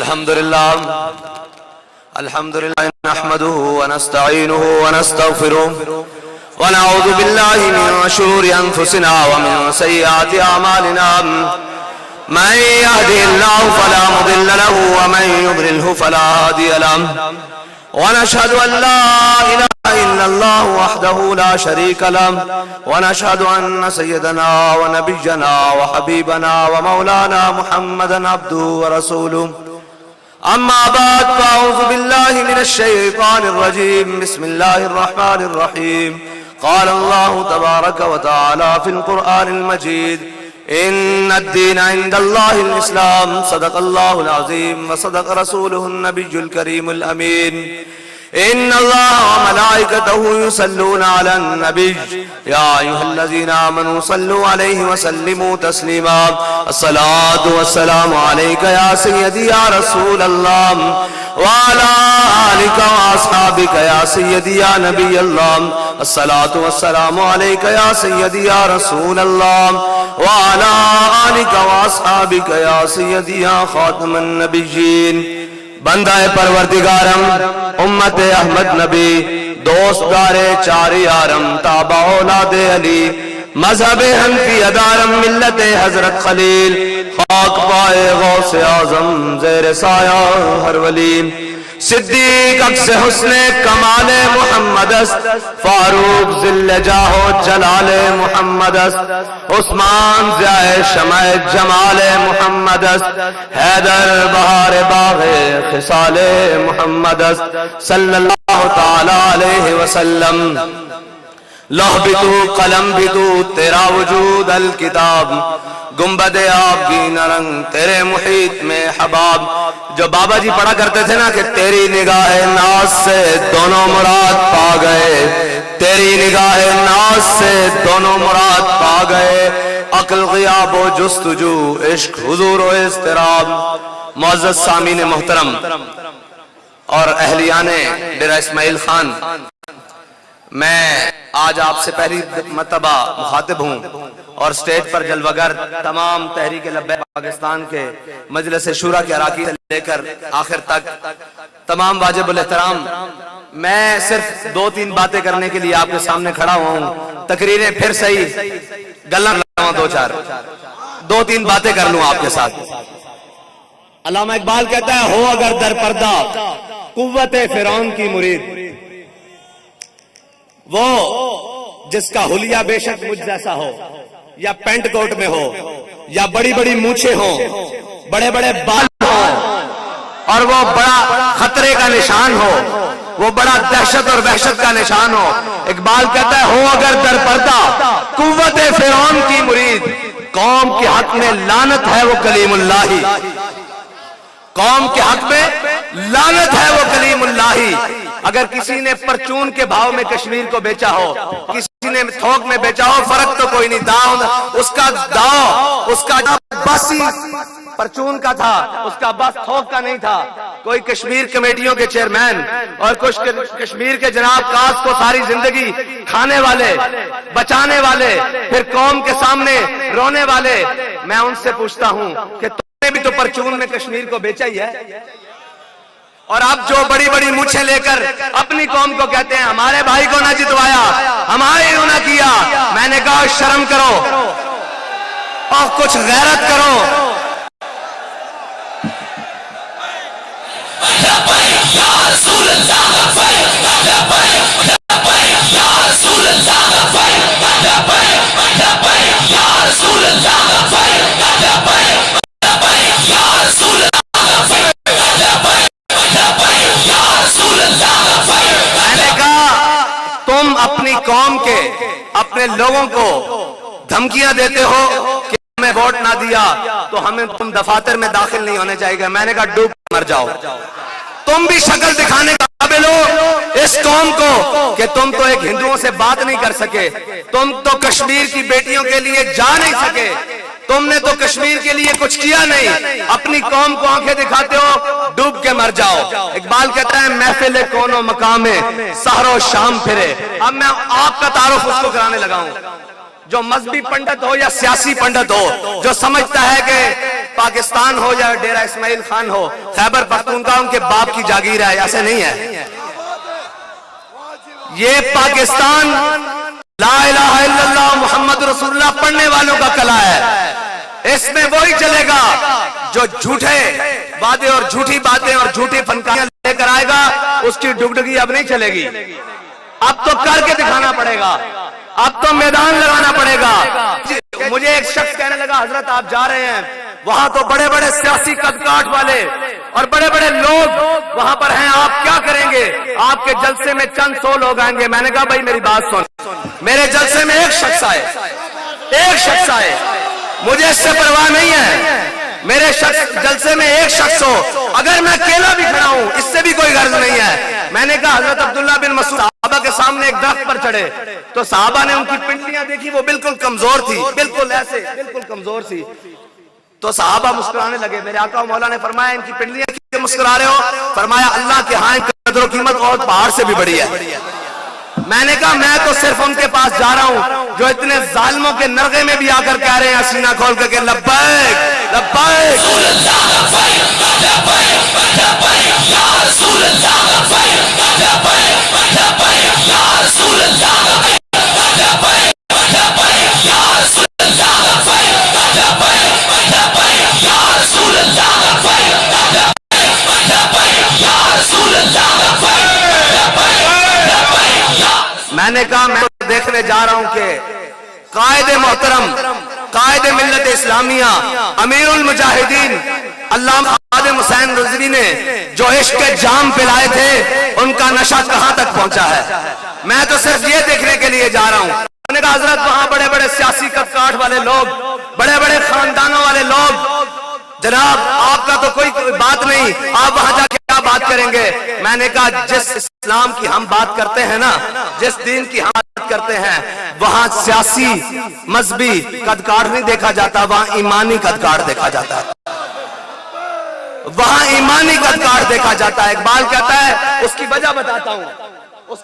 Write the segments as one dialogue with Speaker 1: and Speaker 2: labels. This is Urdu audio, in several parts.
Speaker 1: الحمد لله نحمده ونستعينه ونستغفره ونعوذ بالله من شرور أنفسنا ومن سيئات أعمالنا من يهده الله فلا مضل له ومن يضلله فلا هادي له ونشهد أن لا إله إلا الله وحده لا شريك له ونشهد أن سيدنا ونبينا وحبيبنا ومولانا محمدا عبده ورسوله أما بعد فأعوذ بالله من الشيطان الرجيم بسم الله الرحمن الرحيم قال الله تبارك وتعالى في القرآن المجيد إن الدين عند الله الإسلام صدق الله العظيم وصدق رسوله النبي الكريم الأمين إن الله وملائكته يصلون على النبي يا أيها الذين آمنوا صلوا عليه وسلموا تسليما الصلاة والسلام عليك يا سيدي يا رسول الله وعلى آلك وأصحابك يا سيدي يا نبي الله الصلاة والسلام عليك يا سيدي يا رسول الله وعلى آلك وأصحابك يا سيدي يا خاتم النبيين بندہ پروردگارم امت احمد نبی دوستدار چار یارم تابع اولاد علی مذہب حنفی ادارم ملت حضرت خلیل خاک پائے غوث اعظم زیر سایہ ہر ولی صدیق عکس حسن کمال محمد است فاروق ذل جاہ و جلال محمد است عثمان ضیاء شمع جمال محمد است حیدر بہار باغ خصال محمد است صلی اللہ تعالی علیہ وسلم لوح بھی تو قلم بھی تو تیرا وجود الکتاب گنبد آبگین رنگ تیرے محیط میں حباب جو بابا جی پڑھا کرتے تھے نا کہ تیری نگاہ ناز سے دونوں مراد پا گئے تیری نگاہ ناز سے دونوں مراد پا گئے عقل غیاب و جستجو عشق حضور و اضطراب معزز سامعین محترم اور اہلیان ڈیرہ اسماعیل خان میں آج آپ سے پہلی مرتبہ مخاطب ہوں اور سٹیج پر جلوگر تمام تحریک لبیک پاکستان کے مجلس شورا کے اراکین سے لے کر آخر تک تمام واجب الاحترام میں صرف دو تین باتیں کرنے کے لیے آپ کے سامنے کھڑا ہوا ہوں تقریریں پھر صحیح گلہ دو تین باتیں کر لوں آپ کے ساتھ علامہ اقبال کہتا ہے ہو اگر در پردہ قوت فرعون کی مرید وہ جس کا حلیہ بے شک مجھ جیسا ہو یا پینٹ کوٹ میں ہو یا بڑی بڑی مونچھیں ہوں بڑے بڑے بال ہوں اور وہ بڑا خطرے کا نشان ہو وہ بڑا دہشت اور وحشت کا نشان ہو اقبال کہتا ہے ہو اگر در پردہ قوت فرعون کی مرید قوم کے حق میں لعنت ہے وہ کلیم اللہ قوم کے حق میں لعنت ہے وہ کلیم اللہ اگر کسی نے پرچون کے بھاؤ میں کشمیر کو بیچا ہو کسی نے تھوک میں بیچا ہو فرق تو کوئی نہیں داؤ اس کا بس پرچون کا تھا اس کا بس تھوک کا نہیں تھا کوئی کشمیر کمیٹیوں کے چیئرمین اور کچھ کشمیر کے جناب کاس کو ساری زندگی کھانے والے بچانے والے پھر قوم کے سامنے رونے والے میں ان سے پوچھتا ہوں کہ تم نے بھی تو پرچون میں کشمیر کو بیچا ہی ہے اور آپ جو بڑی بڑی مونچھیں لے کر اپنی قوم کو کہتے ہیں ہمارے بھائی کو نہ جتوایا ہمارے نہ کیا میں نے کہا شرم کرو اور کچھ غیرت کرو اپنی قوم کے اپنے لوگوں کو دھمکیاں دیتے ہو کہ ہمیں ووٹ نہ دیا تو ہمیں تم دفاتر میں داخل نہیں ہونے چاہیے میں نے کہا ڈوب مر جاؤ تم بھی شکل دکھانے کا قابل ہو اس قوم کو کہ تم تو ایک ہندوؤں سے بات نہیں کر سکے تم تو کشمیر کی بیٹیوں کے لیے جا نہیں سکے تم نے تو کشمیر کے لیے کچھ کیا نہیں اپنی قوم کو آنکھیں دکھاتے ہو ڈوب کے مر جاؤ اقبال کہتا ہے محفل کون و مقام سحر و شام پھرے اب میں آپ کا تعارف اس کو کرانے لگا ہوں جو مذہبی پنڈت ہو یا سیاسی پنڈت ہو، جو سمجھتا ہے کہ پاکستان ہو یا ڈیرہ اسماعیل خان ہو، خیبر پختونخوا ان کے باپ کی جاگیر ہے، ایسے نہیں ہے۔ یہ پاکستان لا الہ الا اللہ محمد رسول اللہ پڑھنے والوں کا قلعہ ہے۔ اس میں وہی چلے گا جو جھوٹے وعدے اور جھوٹی باتیں اور جھوٹی فنکاریاں لے کر آئے گا، اس کی ڈگڈگی اب نہیں چلے گی، اب تو کر کے دکھانا پڑے گا، اب تو میدان لگانا پڑے گا۔ مجھے ایک شخص کہنے لگا حضرت آپ جا رہے ہیں وہاں تو بڑے بڑے سیاسی قد کاٹ والے اور بڑے بڑے لوگ وہاں پر ہیں، آپ کیا کریں گے؟ آپ کے جلسے میں چند 100 لوگ آئیں گے۔ میں نے کہا بھائی میری بات سن، میرے جلسے میں ایک شخص آئے، مجھے اس سے پرواہ نہیں ہے، میرے جلسے میں ایک شخص ہو، اگر میں اکیلا بھی کھڑا ہوں اس سے بھی کوئی غرض نہیں ہے۔ میں نے کہا حضرت عبداللہ بن مسعود صحابہ کے سامنے ایک درخت پر چڑھے تو صحابہ نے ان کی پنڈلیاں دیکھی، وہ بالکل کمزور تھی، بالکل ایسے بالکل کمزور تھی، تو صحابہ مسکرانے لگے۔ میرے آقا و مولا نے فرمایا ان کی پنڈلیاں کیوں مسکرا رہے ہو؟ فرمایا اللہ کے ہاں قدر و قیمت اور پہاڑ سے بھی بڑی ہے۔ میں نے کہا میں تو صرف ان کے پاس جا رہا ہوں جو اتنے ظالموں کے نرغے میں بھی آ کر کہہ رہے ہیں سینہ کھول کر کہ لبیک لبیک میں نے کہا میں دیکھنے جا رہا ہوں کہ قائد محترم، قائد ملت اسلامیہ، امیر المجاہدین علامہ خادم حسین رضوی نے جو عشق جام پلائے تھے ان کا نشہ کہاں تک پہنچا ہے۔ میں تو صرف یہ دیکھنے کے لیے جا رہا ہوں۔ میں نے کہا حضرت وہاں بڑے بڑے سیاسی قد کاٹ والے لوگ، بڑے بڑے خاندانوں والے لوگ، جناب آپ کا تو کوئی بات نہیں، آپ وہاں جا کے کیا بات کریں گے؟ میں نے کہا جس اسلام کی ہم بات کرتے ہیں نا، جس دین کی ہم بات کرتے ہیں، وہاں سیاسی مذہبی قد کاٹ نہیں دیکھا جاتا، وہاں ایمانی قد کاٹ دیکھا جاتا ہے، وہاں ایمانی قد کاٹ دیکھا جاتا ہے۔ اقبال کہتا ہے اس کی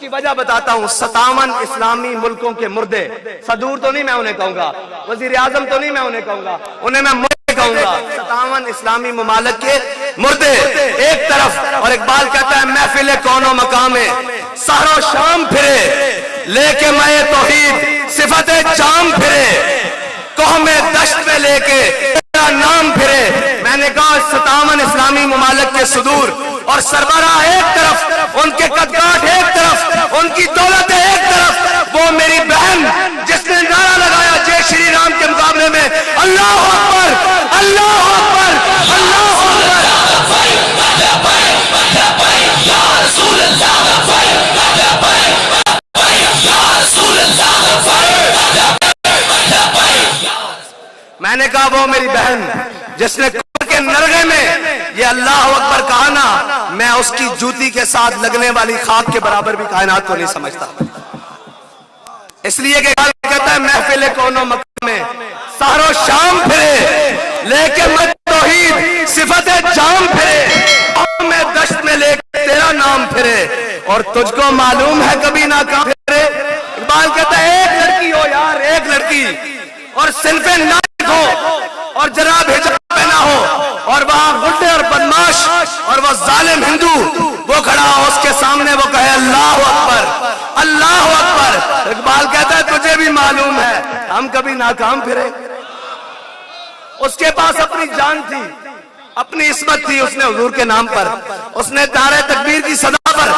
Speaker 1: وجہ بتاتا ہوں 57 اسلامی ملکوں کے مردے، صدور تو نہیں میں انہیں کہوں گا، وزیر اعظم تو نہیں میں انہیں کہوں گا، انہیں میں مردے کہوں گا۔ 57 اسلامی ممالک کے مردے ایک طرف، اور اقبال کہتا ہے محفل کون و مقام سحر و شام پھرے لے کے میں توحید صفت جام پھرے، قوم دشت میں لے کے تیرا نام پھرے۔ میں نے کہا 57 اسلامی ممالک کے صدور اور سربراہ ایک طرف، ان کے قد کاٹ ایک طرف، ان کی دولت ایک طرف، وہ میری بہن جس نے نعرہ لگایا جے شری رام کے مقابلے میں اللہ اکبر اللہ اکبر اللہ اکبر، میں نے کہا وہ میری بہن جس نے کے نرغے میں یہ اللہ اکبر کہا نا، میں اس کی جوتی کے ساتھ لگنے والی خاک کے برابر بھی کائنات کو نہیں سمجھتا، اس لیے کہ کہتا ہے محفل کون و مقام میں سحر و شام پھرے لے کے میں توحید صفت جام پھرے، میں دشت میں لے کے تیرا نام پھرے، اور تجھ کو معلوم ہے کبھی نہ کام پھرے۔ اقبال کہتا ہے ایک لڑکی ہو یار، ایک لڑکی، اور صنف نائک ہو اور جناب حجاب پہنا ہو، اور وہاں غڈے اور بدماش اور وہ ظالم ہندو وہ کھڑا ہو، اس کے سامنے وہ کہے اللہ اکبر اللہ اکبر۔ اقبال کہتا ہے تجھے بھی معلوم ہے ہم کبھی ناکام پھرے۔ اس کے پاس اپنی جان تھی، اپنی عصمت تھی، اس نے حضور کے نام پر اس نے نعرہ تکبیر کی صدا پر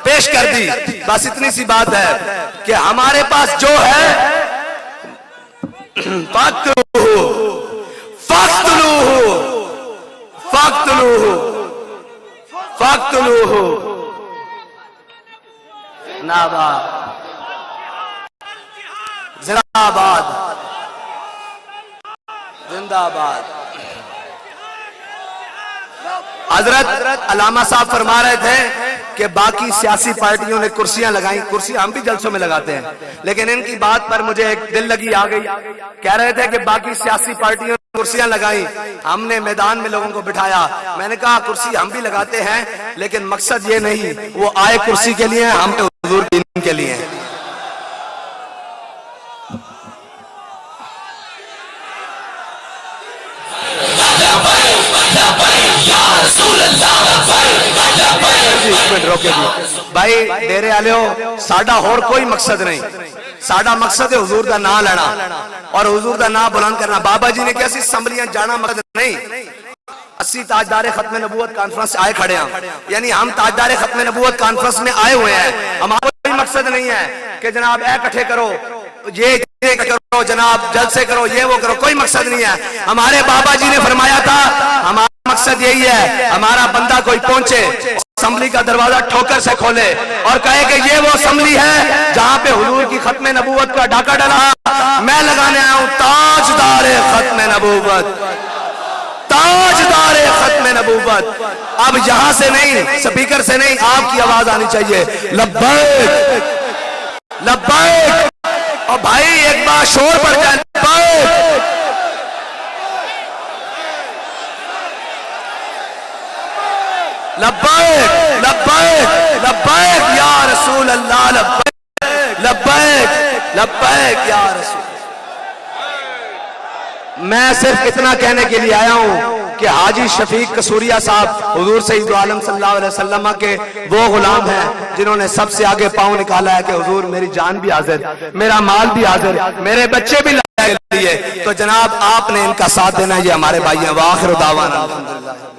Speaker 1: پیش کر دی۔ بس اتنی سی بات ہے کہ ہمارے پاس جو ہے فاقتلوہ ناباد زندہ آباد زندہ آباد۔ حضرت علامہ صاحب فرما رہے تھے کہ باقی سیاسی پارٹیوں نے کرسیاں لگائیں، کرسی ہم بھی جلسوں میں لگاتے ہیں، لیکن ان کی بات پر مجھے ایک دل لگی آ گئی۔ کہہ رہے تھے کہ باقی سیاسی پارٹیوں نے کرسیاں لگائیں، ہم نے میدان میں لوگوں کو بٹھایا۔ میں نے کہا کرسی ہم بھی لگاتے ہیں لیکن مقصد یہ نہیں وہ آئے کرسی کے لیے، ہم حضور دین کے لیے۔ کے بھی بھائی ڈیرے والےو ساڈا اور کوئی مقصد نہیں ساڈا مقصد ہے حضور دا نام لینا اور حضور دا نام بلند کرنا بابا جی نے کہا سی اسمبلیاں جانا مقصد نہیں اسی تاجدار ختم نبوت کانفرنس آئے کھڑے ہیں یعنی ہم تاجدار ختم نبوت کانفرنس میں آئے ہوئے ہیں ہمارا کوئی مقصد نہیں ہے کہ جناب اے اکٹھے کرو یہ کرو جناب جلسے کرو یہ وہ کرو کوئی مقصد نہیں ہے ہمارے بابا جی نے فرمایا تھا ہمارا مقصد یہی ہے ہمارا بندہ کوئی پہنچے اسمبلی کا دروازہ ٹھوکر سے کھولے اور کہے کہ یہ وہ اسمبلی ہے جہاں پہ حضور کی ختم نبوت کا ڈاکہ ڈلا میں لگانے آیا ہوں تاجدار ختم نبوت تاجدار ختم نبوت اب یہاں سے نہیں سپیکر سے نہیں آپ کی آواز آنی چاہیے لبیک لبیک اور بھائی ایک بار شور پڑ جائے لبیک لبیک لبیک یا رسول اللہ لبیک لبیک لبیک یا رسول میں صرف اتنا کہنے کے لیے آیا ہوں کہ حاجی شفیق قصوریہ صاحب حضور سید عالم صلی اللہ علیہ وسلم کے وہ غلام ہیں جنہوں نے سب سے آگے پاؤں نکالا ہے کہ حضور میری جان بھی حاضر میرا مال بھی حاضر میرے بچے بھی لائے لیے تو جناب آپ نے ان کا ساتھ دینا یہ ہمارے بھائی ہیں وآخر دعوانا الحمدللہ